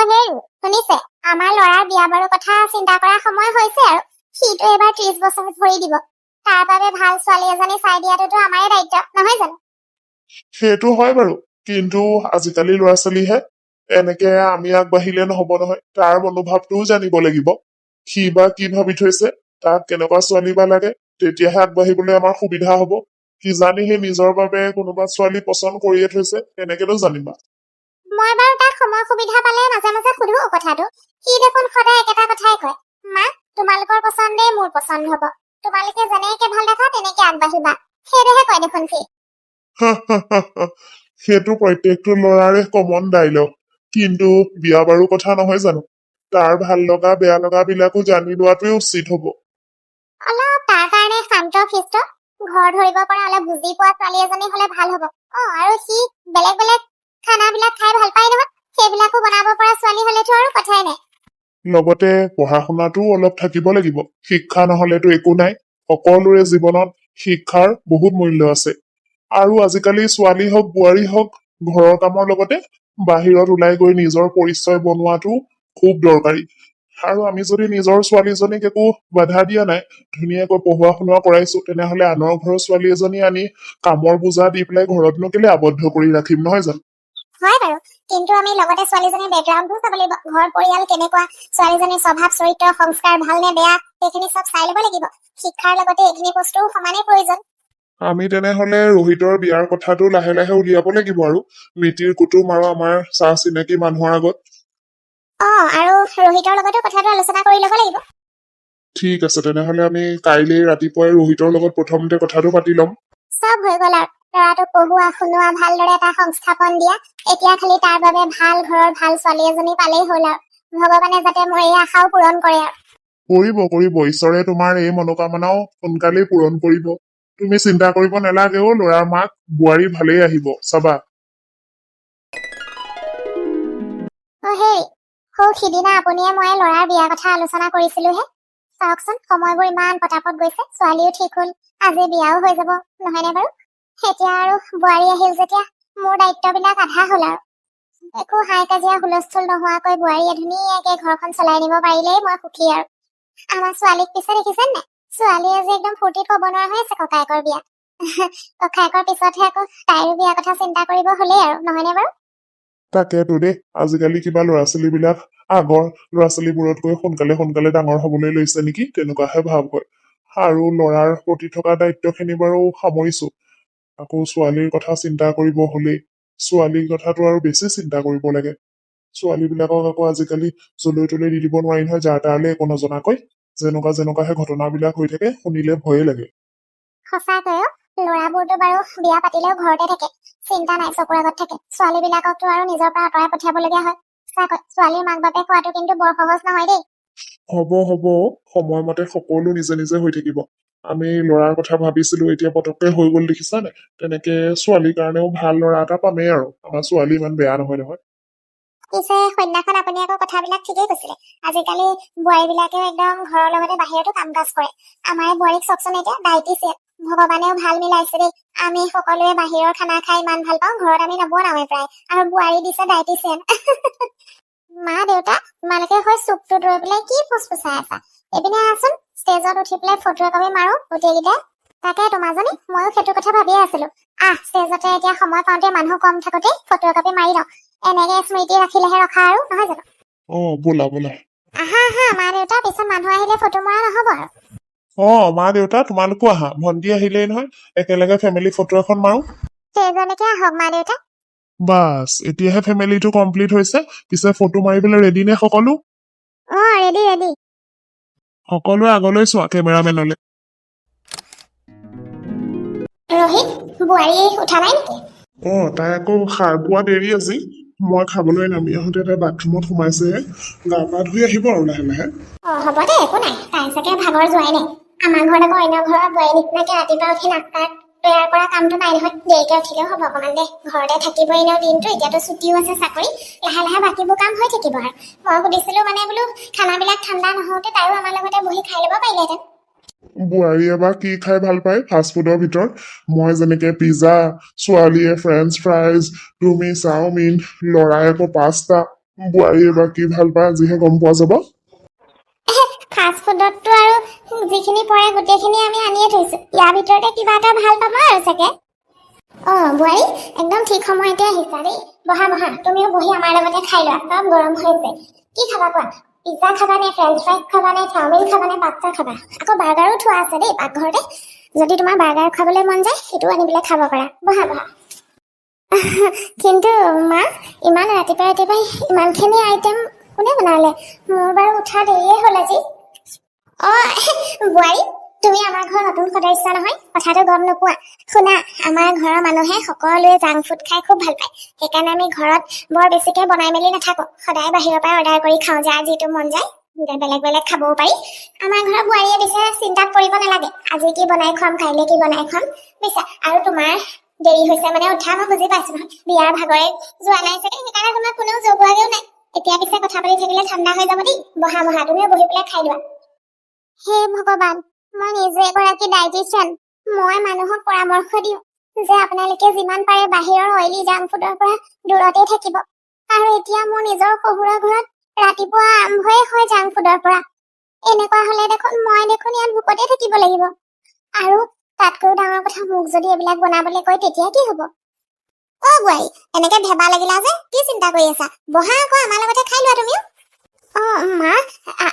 হেৰি শুনিছে, আমাৰ ল'ৰাৰ বিয়া বাৰুৰ কথা চিন্তা কৰাৰ সময় হৈছে আৰু সিটো এবাৰ 30 বছৰ ভৰি দিব। তাৰ বাবে ভাল ছোৱালী এজনী চাই দিয়াটোতো আমাৰে দায়িত্ব, নহয় জানো? সেইটো হয় বাৰু, কিন্তু আজিকালি ল'ৰা ছোৱালীহে এনেকে আমি আগবাঢ়িলে নহব নহয়, তাৰ মনোভাৱটোও জানিব লাগিব। সি বা কি ভাবি থৈছে, তাক কেনেকুৱা ছোৱালী বা লাগে, তেতিয়াহে আগবাঢ়িবলৈ আমাৰ সুবিধা হব। কিজানি সি নিজৰ বাবে কোনোবা ছোৱালী পচন্দ কৰিয়ে থৈছে, কেনেকেনো জানিবা। মই বাৰু তাক সময় সুবিধা পালে মাজে মাজে সুধো কথাটো। সি দেখোন সদায় একেটা কথাই কয়, মা তোমালোকৰ পচন্দে মোৰ পচন্দ হব, তোমালোকে যেনেকে ভাল দেখা তেনেকে আগবাঢ়িবা, সেইটোহে কয় দেখোন সি। সেইটো প্ৰত্যেকটো ল'ৰাৰে কমন ডাইলগ, কিন্তু বিয়া বাৰু কথা নহয় জানো, তাৰ ভাল লগা বেয়া লগা বিলাকো জানি লোৱাটোৱে উচিত হব। অলপ তাৰ কাৰণে শান্ত শিষ্ট ঘৰ ধৰিব পৰা অলপ বুজি পোৱা ছোৱালী এজনী হলে ভাল হব। আৰু সি বেলেগ বেলেগ খানাবিলাক খাই ভাল পায় নহয়, সেইবিলাকো বনাব পৰা ছোৱালী হলেতো আৰু কথাই নাই। লগতে পঢ়া শুনাটোও অলপ থাকিব লাগিব, শিক্ষা নহলেতো একো নাই। সকলোৰে জীৱনত শিক্ষাৰ বহুত মূল্য আছে। আৰু আজিকালি ছোৱালী হওক বোৱাৰী হওক, ঘৰৰ কামৰ লগতে বাহিৰত ওলাই গৈ নিজৰ পৰিচয় বনোৱাটো খুব দৰকাৰী। আৰু আমি যদি নিজৰ ছোৱালীজনীক একো বাধা দিয়া নাই, ধুনীয়াকৈ পঢ়োৱা শুনোৱা কৰাইছো, তেনেহলে আনৰ ঘৰৰ ছোৱালী এজনী আনি কামৰ বোজা দি পেলাই ঘৰতনো কেলে আবদ্ধ কৰি ৰাখিম, নহয় জানো? হয় বাৰু, কিন্তু আমি লগতে ছোৱালীজনীৰ বেকগ্ৰাউণ্ডটোও চাব লাগিব। ঘৰ পৰিয়াল কেনেকুৱা, ছোৱালীজনীৰ স্বভাৱ চৰিত্ৰ সংস্কাৰ ভাল নে বেয়া, সেইখিনি চব চাই ল'ব লাগিব। শিক্ষাৰ লগতে এইখিনি বস্তুও সমানেই প্ৰয়োজন। আমি তেনেহলে ৰোহিতৰ বিয়াৰ কথাটো লাহে লাহে উলিয়াব লাগিব, আৰু মিতিৰ কুটুম আৰু আমাৰ চাহ চিনাকি মানুহৰ আগত। আৰু ৰোহিতৰ লগতো কথাটো আলোচনা কৰি ল'ব লাগিব। ঠিক আছে, তেনেহলে আমি কাইলৈ ৰাতিপুৱাই ৰোহিতৰ লগত প্ৰথমতে কথাটো পাতি ল'ম। চব হৈ গল আৰু ল'ৰাটোক পঢ়োৱা শুনোৱা ভালদৰে এটা সংস্থাপন দিয়া। এতিয়া খালি তাৰ বাবে ভাল ঘৰৰ ভাল ছোৱালী এজনী পালেই হ'ল আৰু ভগৱানে যাতে মোৰ এই আশাও পূৰণ কৰে আৰু। কৰিব কৰিব, ঈশ্বৰে তোমাৰ এই মনোকামনাও সোনকালেই পূৰণ কৰিব। তুমি চিন্তা কৰিব নালাগে, ল'ৰাৰ মাক বোৱাৰী ভালেই আহিব, চাবা। হেৰি সিদিনা আপুনিয়ে মই ল'ৰাৰ বিয়াৰ কথা আলোচনা কৰিছিলোহে। চাওকচোন সময়বোৰ ইমান পটাপট গৈছে, ছোৱালীও ঠিক হল, আজি বিয়াও হৈ যাব, নহয়নে বাৰু? এতিয়া আৰু বোৱাৰী আহিল যেতিয়া মোৰ দায়িত্ববিলাক আধা হল আৰু। একো হাই কাজিয়া হুলস্থুল নোহোৱাকৈ বোৱাৰীয়ে ধুনীয়াকে ঘৰখন চলাই নিব পাৰিলেই মই সুখী আৰু। আমাৰ ছোৱালীক পিছে দেখিছেনে নাই? ছোৱালীয়ে যে একদম ফূৰ্তিত কব নোৱাৰা হৈ আছে ককায়েকৰ বিয়াত। ককায়েকৰ পিছতহে আকৌ তাইৰো বিয়াৰ কথা চিন্তা কৰিব হলেই আৰু, নহয়নে বাৰু? তাকেতো দেই, আজিকালি কিবা ল'ৰা ছোৱালী বিলাক আগৰ ল'ৰা ছোৱালীবোৰতকৈ সোনকালে সোনকালে ডাঙৰ হবলৈ লৈছে নেকি, তেনেকুৱাহে ভাৱ হয়। আৰু ল'ৰাৰ প্ৰতি থকা দায়িত্বখিনি বাৰু সামৰিছো, আকৌ ছোৱালীৰ কথা চিন্তা কৰিব হলেই ছোৱালীৰ কথাটো আৰু বেছি চিন্তা কৰিব লাগে। ছোৱালী বিলাকক আকৌ আজিকালি জলৈ তলৈ দি দিব নোৱাৰি নহয়, যাৰ তাৰলে একো নজনাকৈ। যেনেকুৱাহে ঘটনাবিলাক হৈ থাকে, শুনিলে ভয়ে লাগে। সঁচাকৈ ল'ৰাবোৰতো বাৰু বিয়া পাতিলেও ঘৰতে থাকে, চিন্তা নাই, চকুৰ আগত থাকে। ছোৱালী বিলাককতো আৰু নিজৰ পৰা আঁতৰাই পঠিয়াবলগীয়া হয়। সঁচাকৈ ছোৱালীৰ মাক বাপেক হোৱাটো কিন্তু বৰ সহজ নহয় দেই। হব হব, সময়মতে সকলো নিজে নিজে হৈ থাকিব। আমি ল'ৰাৰ কথা ভাবিছিলো, এতিয়া পতককে হৈ গল, দেখিছা নে? তেনেকে ছোৱালীৰ কাৰণেও ভাল ল'ৰা এটা পামেই আৰু, আমাৰ ছোৱালী ইমান বেয়া নহয় নহয়। পিছে সন্ধ্যাখন আপুনি আকৌ কথাবিলাক ঠিকেই কৈছিলে। আজিকালি বোৱাৰী বিলাকেও একদম ঘৰৰ লগতে বাহিৰতো কাম কাজ কৰে। আমাৰ বোৱাৰীক চাওকচোন এতিয়া ডায়েটিচিয়ান, ভগৱানেও ভাল মিলাইছে দেই। আমি সকলোৱে বাহিৰৰ খানা খাই ইমান ভাল পাওঁ, ঘৰত আমি নবনাওৱে প্ৰায়, আৰু বোৱাৰী দিছে ডায়েটিচিয়ান। মা দেউতা তোমালোকে হয় চুপটো ৰৈ পেলাই কি ফুচফুচাই আছা? এইপিনে আচোন, ষ্টেজত উঠি পেলাই ফটো একপি মাৰো গোটেইকেইটাই। তাকে তোমাজনী ময়ো সেইটো কথা ভাবিয়ে আছিলো। ষ্টেজতে এতিয়া সময় পাওঁতে মানুহ কম থাকোতে ফটো একপি মাৰি লওঁ। এনেকে স্মৃতি ৰাখিলেহে ৰখা আৰু, নহয় জানো? ব'লা ব'লা। আহা মা দেউতা, পিছত মানুহ আহিলে ফটো মৰা নহব আৰু। মা দেউতা তোমালোকো আহা, ভন্টি আহিলেই নহয়, একেলগে ফেমিলি ফটো এখন মাৰো। ষ্টেজলৈকে আহক মা দেউতা। বাস, এতিয়াহে ফেমিলিটো কমপ্লিট হৈছে। পিছে ফটো মাৰিবলৈ ৰেডি নে সকলো? ৰেডি। সকলোৱে আগলৈ চোৱা কেমেৰামেনলে। ৰোহিত, বোৱাৰী উঠা নাই নেকি? তাই আকৌ সাৰ পোৱা দেৰি আজি। মই খাবলৈ নামি আহোঁতে তাই বাথৰুমত সোমাইছেহে, গা পা ধুই আহিব আৰু লাহে লাহে। হ'ব দে, একো নাই, তাই চাগে ভাগৰ যোৱাই নাই। আমাৰ ঘৰত আকৌ অন্য ঘৰৰ বোৱাৰী নিচিনাকে ৰাতিপুৱা উঠি নাস্তা তৈয়াৰ কৰা কামটো নাই নহয়। দেৰিকে উঠিলেও হ'ব অকণমান দে, ঘৰতে থাকিবই এনেও দিনটো, এতিয়াতো ছুটিও আছে চাকৰি, লাহে লাহে বাকীবোৰ কাম হৈ থাকিব আৰু। মই সুধিছিলো মানে বোলো খানাবিলাক ঠাণ্ডা নহওঁতে তাইও আমাৰ লগতে বহি খাই ল'ব পাৰিলেহেঁতেন। বোৱাৰীয়ে বা কি খাই ভাল পায় ফাষ্টফুডৰ ভিতৰত? মই যেনেকে পিজ্জা, ছোৱালীয়ে ফ্ৰেঞ্চ ফ্ৰাইজ, তুমি চাওমিন, ল'ৰাই আকৌ পাস্তা, বোৱাৰীয়ে বা কি ভাল পায় আজিহে গম পোৱা যাব। ফাষ্ট ফুডতটো আৰু যিখিনি পৰে গোটেইখিনি আমি আনিয়ে থৈছো, ইয়াৰ ভিতৰতে কিবা এটা ভাল পাবা আৰু চাগে। বোৱাৰী একদম ঠিক সময়তে আহিছা দেই। বহা বহা, তুমিও বহি আমাৰ লগতে খাই লোৱা, চব গৰম হৈছে। কি খাবা কোৱা? পিজ্জা খাবা নে, ফ্ৰেঞ্চ ফ্ৰাইজ খাবা নে, চাওমিন খাবা নে, পাস্তা খাবা? আকৌ বাৰ্গাৰো থোৱা আছে দেই পাকঘৰতে, যদি তোমাৰ বাৰ্গাৰ খাবলৈ মন যায় সেইটো আনি পেলাই খাব পাৰা। বহা বহা। কিন্তু মা, ইমান ৰাতিপুৱা ৰাতিপুৱাই ইমানখিনি আইটেম কোনে বনালে? মোৰ বাৰু উঠা দেৰিয়ে হ'ল আজি। বোৱাৰী, তুমি আমাৰ ঘৰৰ নতুন সদস্য নহয়, কথাটো গম নোপোৱা? শুনা, আমাৰ ঘৰৰ মানুহে সকলোৱে জাংক ফুড খাই খুব ভাল পায়, সেইকাৰণে আমি ঘৰত বৰ বেছিকে বনাই মেলি নাথাকো, সদায় বাহিৰৰ পৰা অৰ্ডাৰ কৰি খাওঁ, যাৰ যিটো মন যায় বেলেগ বেলেগ খাবও পাৰি। আমাৰ ঘৰৰ বোৱাৰীয়ে পিছে চিন্তাত পৰিব নালাগে, আজি কি বনাই খুৱাম, কাইলে কি বনাই খুৱাম, বুজিছা? আৰু তোমাৰ দেৰি হৈছে মানে উঠা মই বুজি পাইছো নহয়, বিয়াৰ ভাগৰে যোৱা নাই চাগে, সেইকাৰণে তোমাক কোনেও জগোৱাগেও নাই। এতিয়া পিছে কথা পাতি থাকিলে ঠাণ্ডা হৈ যাব দেই। বহা বহা, তুমিও বহি পেলাই খাই লোৱা। হে ভগৱান, মই নিজে এগৰাকী ডায়েটিচিয়ান। মই মানুহক পৰামৰ্শ দিওঁ যে আপোনালোকে যিমান পাৰে বাহিৰৰ অইলি জাংক ফুডৰ পৰা দূৰতে থাকিব, আৰু এতিয়া মোৰ নিজৰ শহুৰৰ ঘৰত ৰাতিপুৱা আৰম্ভই হয় জাংক ফুডৰ পৰা। এনেকুৱা হলে দেখোন ইয়াত ভোকতে থাকিব লাগিব, আৰু তাতকৈও ডাঙৰ কথা, মোক যদি এইবিলাক বনাবলৈ কয় তেতিয়া কি হব? বোৱাৰী, এনেকে ভেবা লাগিলা যে, কি চিন্তা কৰি আছা? বহা আকৌ, আমাৰ লগতে খাই লোৱা তুমিও। মা,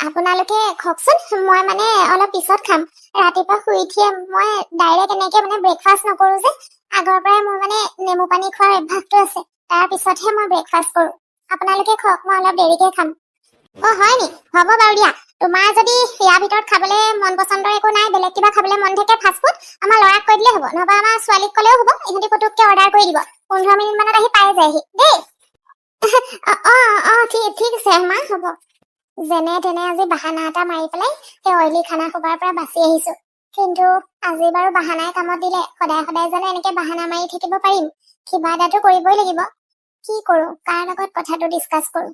আপোনালোকে খাওকচোন, মই মানে অলপ পিছত খাম। ৰাতিপুৱা শুই উঠিয়ে মই ডাইৰেক্ট এনেকে মানে ব্ৰেকফাষ্ট নকৰো যে, আগৰ পৰাই মোৰ মানে নেমু পানী খোৱাৰ অভ্যাসটো আছে, তাৰ পিছতহে মই ব্ৰেকফাষ্ট কৰো। আপোনালোকে খাওক, মই অলপ দেৰিকে খাম। হয় নি? হ'ব বাৰু দিয়া। তোমাৰ যদি ইয়াৰ ভিতৰত খাবলৈ মন পচন্দৰ একো নাই, বেলেগ কিবা খাবলৈ মন থাকে ফাষ্ট ফুড, আমাৰ ল'ৰাক কৈ দিলে হ'ব, নহবা আমাৰ ছোৱালীক ক'লেও হ'ব, ইহঁতি পুতুককে অৰ্ডাৰ কৰি দিব, 15 মিনিট মানত আহি পাই যায়হি দেই। ঠিক আছে মা, হ'ব। যেনে তেনে আজি বাহানা এটা মাৰি পেলাই সেই অইলি খানা খোৱাৰ পৰা বাচি আহিছো, কিন্তু আজি বাৰু বাহানাই কামত দিলে। সদায় সদায় জানো এনেকে বাহানা মাৰি থাকিব পাৰিম? কিবা এটাতো কৰিবই লাগিব। কি কৰো, কাৰ লগত কথাটো ডিছকাছ কৰো?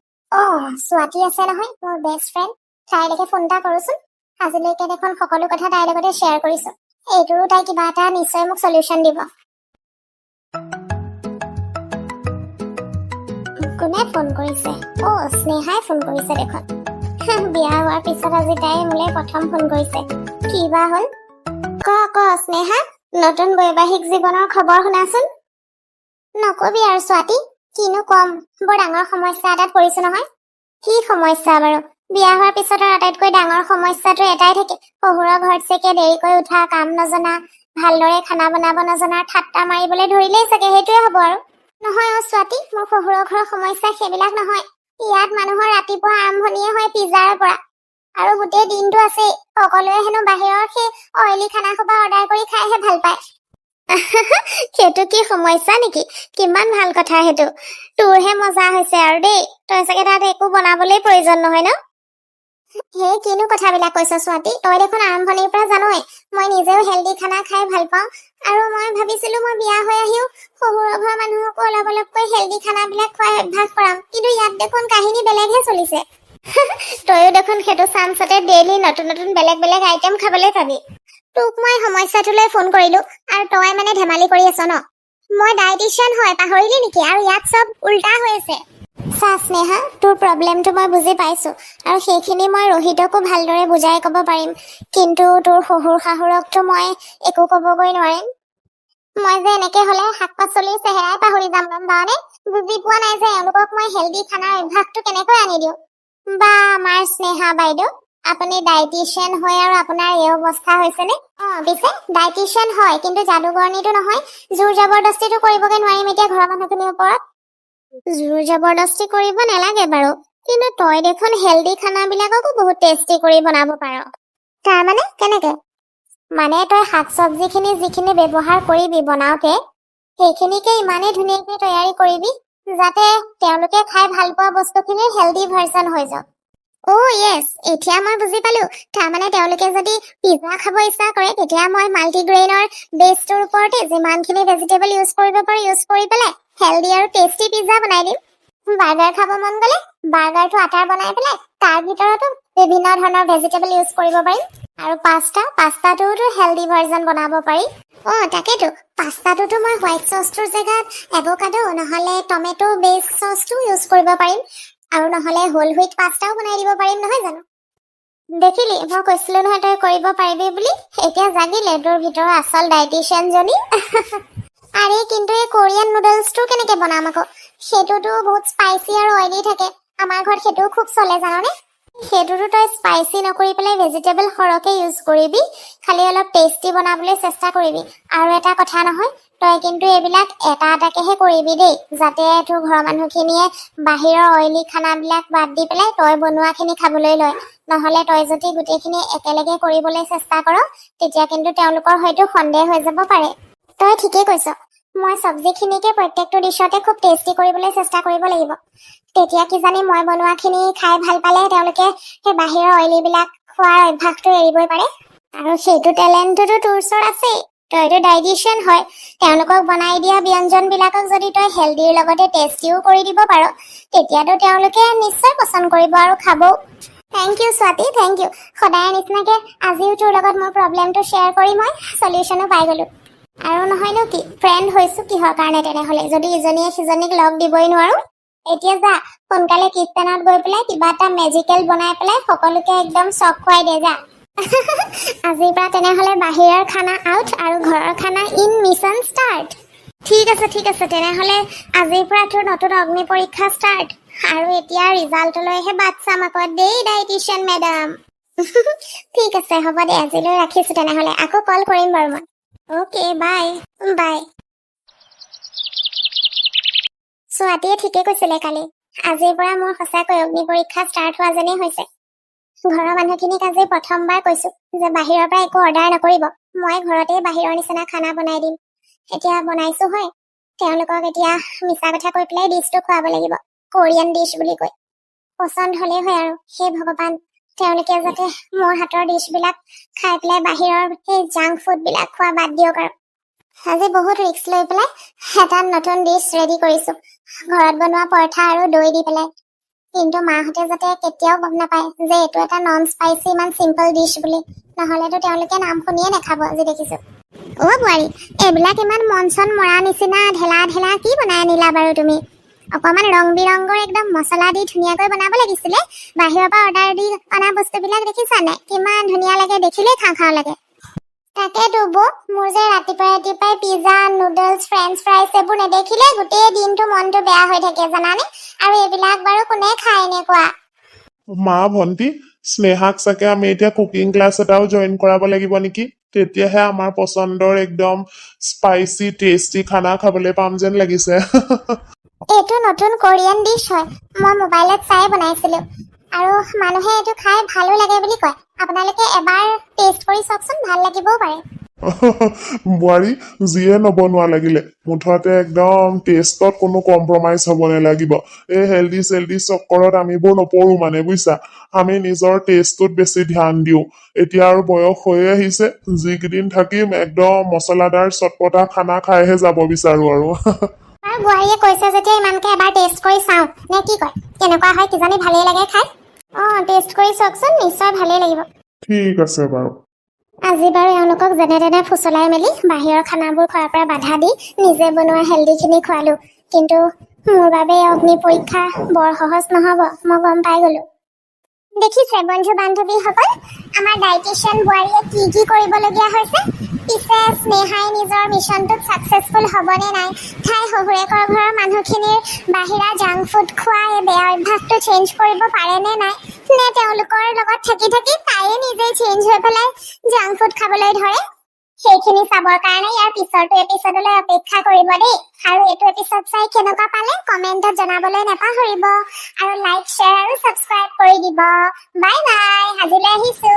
স্বাতী আছে নহয়, মোৰ বেষ্ট ফ্ৰেণ্ড, তাইলৈকে ফোন এটা কৰোচোন। আজিলৈকে দেখোন সকলো কথা তাইৰ লগতে শ্বেয়াৰ কৰিছো, এইটোৰো তাই কিবা এটা নিশ্চয় মোক সলিউশ্যন দিব। কোনে ফোন কৰিছে? স্নেহাই ফোন কৰিছে দেখোন। বিয়া হোৱাৰ পিছত আজি তাই মোলে প্ৰথম ফোন কৰিছে, কি বা হ'ল? ক স্নেহা, নতুন বৈবাহিক জীৱনৰ খবৰ শুনাচোন। নকবি আৰু স্বাতী, কিনো কম, বৰ ডাঙৰ সমস্যা এটাত পৰিছো নহয়। কি সমস্যা বাৰু? বিয়া হোৱাৰ পিছত আটাইতকৈ ডাঙৰ সমস্যাটো এটাই থাকে, শহুৰৰ ঘৰত চেকে দেৰিকৈ উঠা, কাম নজনা, ভালদৰে খানা বনাব নজনা, ঠাট্টা মাৰিবলৈ ধৰিলেই চাগে সেইটোৱে হ'ব আৰু। নহয় স্বাতী, মোৰ শহুৰৰ ঘৰৰ সমস্যা সেইবিলাক নহয়। ইয়াত মানুহৰ ৰাতিপুৱা আৰম্ভণিয়ে হয় পিজ্জাৰ পৰা, আৰু গোটেই দিনটো আছেই। সকলোৱে হেনো বাহিৰৰ সেই অইলি খানা সোপা অৰ্ডাৰ কৰি খাইহে ভাল পায়। সেইটো কি সমস্যা নেকি? কিমান ভাল কথা সেইটো, তোৰহে মজা হৈছে আৰু দেই, তই চাগে তাত একো বনাবলৈ প্ৰয়োজন নহয় ন? সেই কিনো কথাবিলাক কৈছ স্বাতী, তই দেখোন আৰম্ভণিৰ পৰা জানই মই নিজেও হেল্ডি খানা খাই ভাল পাওঁ, আৰু মই ভাবিছিলো মই বিয়া হৈ আহিও শহুৰৰ ঘৰৰ মানুহকো অলপ অলপকৈ হেল্ডি খানাবিলাক খোৱাৰ অভ্যাস কৰাম, কিন্তু ইয়াত দেখোন কাহিনী বেলেগহে চলিছে। তইও দেখোন সেইটো চান্সতে ডেইলি নতুন নতুন বেলেগ বেলেগ আইটেম খাবলৈ পাবি। তোক মই সমস্যাটোলৈ ফোন কৰিলো, আৰু তই মানে ধেমালি কৰি আছ ন? মই ডায়েটিচিয়ান হয়, পাহৰিলি নেকি? আৰু ইয়াত চব উল্টা হৈ আছে। চা স্নেহা, তোৰ প্ৰব্লেমটো মই বুজি পাইছো, আৰু সেইখিনি মই ৰোহিতকো ভালদৰে বুজাই ক'ব পাৰিম, কিন্তু তোৰ শহুৰ শাহুৰকতো মই একো ক'বগৈ নোৱাৰিম। মই যে এনেকে হলে শাক পাচলিৰ চেহেৰাই পাহৰি যাম, গম পাৱনে? বুজি পোৱা নাই যে এওঁলোকক মই হেল্ডি খানাৰ অভ্যাসটো কেনেকৈ আনি দিওঁ। বা আমাৰ স্নেহা বাইদেউ, আপুনি ডায়েটিচিয়ান হয় আৰু আপোনাৰ এই অৱস্থা হৈছেনে? পিছে ডায়েটিচিয়ান হয়, কিন্তু যাদুগৰণীটো নহয়। জোৰ জবৰদস্তিটো কৰিবগে নোৱাৰিম এতিয়া ঘৰৰ মানুহখিনিৰ ওপৰত। জোৰ জবৰদস্তি কৰিব নালাগে বাৰু, কিন্তু তই দেখোন হেল্ডি খানাবিলাককো বহুত টেষ্টি কৰি বনাব পাৰ। তাৰমানে কেনেকে? মানে তই শাক চব্জিখিনি যিখিনি ব্যৱহাৰ কৰিবি বনাওতে, সেইখিনিকে ইমানেই ধুনীয়াকৈ তৈয়াৰী কৰিবি যাতে তেওঁলোকে খাই ভাল পোৱা বস্তুখিনিৰ হেল্ডি ভাৰ্জন হৈ যাওক। য়েছ, এতিয়া মই বুজি পালো। তাৰমানে তেওঁলোকে যদি পিজ্জা খাব ইচ্ছা কৰে, তেতিয়া মই মাল্টিগ্ৰেইনৰ বেছটোৰ ওপৰতে যিমানখিনি ভেজিটেবল ইউজ কৰিব পাৰো ইউজ কৰি পেলাই হেল্ডি আৰু টেষ্টি পিজ্জা বনাই দিম। বাৰ্গাৰ খাব মন গ'লে বাৰ্গাৰটো আটাৰ বনাই পেলাই তাৰ ভিতৰতো বিভিন্ন ধৰণৰ ভেজিটেবল ইউজ কৰিব পাৰিম। আৰু পাস্তাটোতো হেল্ডি ভাৰ্জন বনাব পাৰি। তাকেতো, পাস্তাটোতো মই হোৱাইট চচটোৰ জেগাত এভোকাডো নহলে টমেটো বেছ চচটো ইউজ কৰিব পাৰিম। আৰু নহলে হোল হুইট পাস্তাও বনাই দিব পাৰিম নহয় জানো দেখিলি মই কৈছিলো নহয় তই কৰিব পাৰিবি বুলি এতিয়া জাগিলে তোৰ ভিতৰৰ আচল ডায়েটিচিয়ান জনী আৰে কিন্তু এই কোৰিয়ান নুডলছটো কেনেকে বনাম আকৌ সেইটোতো বহুত স্পাইচি আৰু অইলি থাকে আমাৰ ঘৰত সেইটোও খুব চলে জাননে সেইটোতো তই স্পাইচি নকৰি পেলাই ভেজিটেবল সৰহকে ইউজ কৰিবি খালি অলপ টেষ্টি বনাবলৈ চেষ্টা কৰিবি আৰু এটা কথা নহয় তই কিন্তু এইবিলাক এটা এটাকেহে কৰিবি দেই যাতে তোৰ ঘৰৰ মানুহখিনিয়ে বাহিৰৰ অইলি খানাবিলাক বাদ দি পেলাই তই বনোৱাখিনি খাবলৈ লয় নহলে তই যদি গোটেইখিনি একেলগে কৰিবলৈ চেষ্টা কৰ তেতিয়া কিন্তু তেওঁলোকৰ হয়তো সন্দেহ হৈ যাব পাৰে তই ঠিকেই কৈছ মই চব্জিখিনিকে প্ৰত্যেকটো ডিশতে খুব টেষ্টি কৰিবলৈ চেষ্টা কৰিব লাগিব তেতিয়া কিজানি মই বনোৱাখিনি খাই ভাল পালে তেওঁলোকে সেই বাহিৰৰ অইলিবিলাক খোৱাৰ অভ্যাসটো এৰিবই পাৰে আৰু সেইটো টেলেণ্টটোতো তোৰ ওচৰত আছেই তইতো ডায়েটিচিয়ান হয় তেওঁলোকক বনাই দিয়া ব্যঞ্জনবিলাকক যদি তই হেল্ডিৰ লগতে টেষ্টিও কৰি দিব পাৰ তেতিয়াতো তেওঁলোকে নিশ্চয় পচন্দ কৰিব আৰু খাবও thank you Swati thank you সদায় নিচিনাকে আজিও তোৰ লগত মোৰ প্ৰব্লেমটো শ্বেয়াৰ কৰি মই সলিউশ্যনো পাই গলো আৰু নহয়নো কি ফ্ৰেণ্ড হৈছো কিহৰ কাৰণে তেনেহলে যদি ইজনীয়ে সিজনীক লগ দিবই নোৱাৰো এতিয়া যা সোনকালে কিটচেনত গৈ পেলাই কিবা এটা মেজিকেল বনাই পেলাই সকলোকে একদম চক খুৱাই দে যা আজিৰ পৰা তেনেহলে বাহিৰৰ খানা আউট আৰু ঘৰৰ খানা ইন মিছন ষ্টাৰ্ট ঠিক আছে তেনেহলে আজিৰ পৰা তোৰ নতুন অগ্নি পৰীক্ষা ষ্টাৰ্ট আৰু এতিয়া ৰিজাল্টলৈহে বাট চাম আকৌ দেই ডায়েটিচিয়ান মেডাম ঠিক আছে হ'ব দে আজিলৈ ৰাখিছো তেনেহলে আকৌ কল কৰিম বাৰু মই অ'কে বাই বাই ছোৱালীয়ে ঠিকে কৈছিলে কালি আজিৰ পৰা মোৰ সঁচাকৈ অগ্নি পৰীক্ষা ষ্টাৰ্ট হোৱা যেনেই হৈছে ঘৰৰ মানুহখিনিক আজি প্ৰথমবাৰ কৈছো যে বাহিৰৰ পৰা একো অৰ্ডাৰ নকৰিব মই ঘৰতে বাহিৰৰ নিচিনা খানা বনাই দিম এতিয়া বনাইছো হয় তেওঁলোকক এতিয়া মিছা কথা কৈ পেলাই ডিছটো খুৱাব লাগিব কোৰিয়ান ডিছ বুলি কৈ পচন্দ হলেই হয় আৰু সেই ভগৱান তেওঁলোকে যাতে মোৰ হাতৰ ডিছবিলাক খাই পেলাই বাহিৰৰ সেই জাংক ফুডবিলাক খোৱা বাদ দিয়ক আৰু আজি বহুত ৰিস্ক লৈ পেলাই এটা নতুন ডিছ ৰেডি কৰিছো ঘৰত বনোৱা পৰঠা আৰু দৈ দি পেলাই কিন্তু মাহঁতে যাতে কেতিয়াও গম নাপায় যে এইটো এটা নন স্পাইচি ইমান চিম্পল ডিছ বুলি নহলেতো তেওঁলোকে নাম শুনিয়ে নাখাব আজি দেখিছো অ' বোৱাৰী এইবিলাক ইমান মন চন মৰা নিচিনা ঢেলা ঢেলা কি বনাই আনিলা বাৰু তুমি অকমান ৰং বিৰংগৰ একদম মছলা দি ধুনীয়াকৈ বনাব লাগিছিলে বাহিৰৰ পৰা অৰ্ডাৰ দি অনা বস্তুবিলাক দেখিছা নাই কিমান ধুনীয়া লাগে দেখিলেই খাওঁ খাওঁ লাগে তাকেতো বৌ মোৰ যে ৰাতিপুৱাই পিজ্জা নুডলছ ফ্ৰেঞ্চ ফ্ৰাইজ এইবোৰ নেদেখিলে গোটেই দিনটো মনটো বেয়া হৈ থাকে জানানে আৰু এইবিলাক বাৰু কোনে খায় এনেকুৱা মা ভন্টি স্নেহাক চাগে আমি এতিয়া কুকিং ক্লাছ এটাও জইন কৰাব লাগিব নেকি তেতিয়াহে আমাৰ পচন্দৰ একদম স্পাইচি টেষ্টি খানা খাবলৈ পাম যেন লাগিছে এইটো নতুন কোৰিয়ান ডিছ হয় মই মোবাইলত চাই বনাইছিলো আৰু মানুহে এইটো খাই ভালো লাগে বুলি কয় আপোনালোকে এবাৰ টেষ্ট কৰি চাওকচোন ভাল লাগিবও পাৰে বোৱাৰী যিয়ে নবনোৱা লাগিলে মুঠতে একদম টেষ্টত কোনো কম্প্ৰমাইজ হ'ব নালাগিব এই হেল্ডি চেল্ডি চক্কৰত আমিবোৰ নপৰো মানে বুজিছা আমি নিজৰ টেষ্টটোত বেছি ধ্যান দিওঁ এতিয়া আৰু বয়স হৈয়ে আহিছে যিকেইদিন থাকিম একদম মছলাদাৰ চটপটা খানা খাইহে যাব বিচাৰো আৰু আৰু বোৱাৰীয়ে কৈছে যেতিয়া ইমানকে এবাৰ টেষ্ট কৰি চাওঁ নে কি কয় কেনেকুৱা হয় কিজানি ভালেই লাগে খাই টেষ্ট কৰি চাওকচোন নিশ্চয় ভালেই লাগিব ঠিক আছে বাৰু আজি বাৰু এওঁলোকক যেনে তেনে ফুচলাই মেলি বাহিৰৰ খানাবোৰ খোৱাৰ পৰা বাধা দি নিজে বনোৱা হেল্ডিখিনি খোৱালো কিন্তু মোৰ বাবে অগ্নি পৰীক্ষা বৰ সহজ নহ'ব মই গম পাই গলো দেখিছে বন্ধু বান্ধৱীসকল আমাৰ ডায়েটিচিয়ান বোৱাৰীয়ে কি কৰিবলগীয়া হৈছে পিছে স্নেহাই নিজৰ মিছনটোত ছাকচেছফুল হ'বনে নাই তাই শহুৰেকৰ ঘৰৰ মানুহখিনিৰ বাহিৰা জাংক ফুড খোৱা এই বেয়া অভ্যাসটো চেঞ্জ কৰিব পাৰেনে নাই নে তেওঁলোকৰ লগত থাকি থাকি তাইয়ে নিজেই চেঞ্জ হৈ পেলাই জাংক ফুড খাবলৈ ধৰে সেইখিনি চাবৰ কাৰণে ইয়াৰ পিছৰটো এপিছডলৈ অপেক্ষা কৰিব দেই আৰু এইটো এপিছড চাই কেনেকুৱা পালে কমেণ্টত জনাবলৈ নাপাহৰিব আৰু লাইক শ্বেয়াৰ আৰু ছাবস্ক্ৰাইব কৰি দিব বাই বাই আজিলৈ আহিছো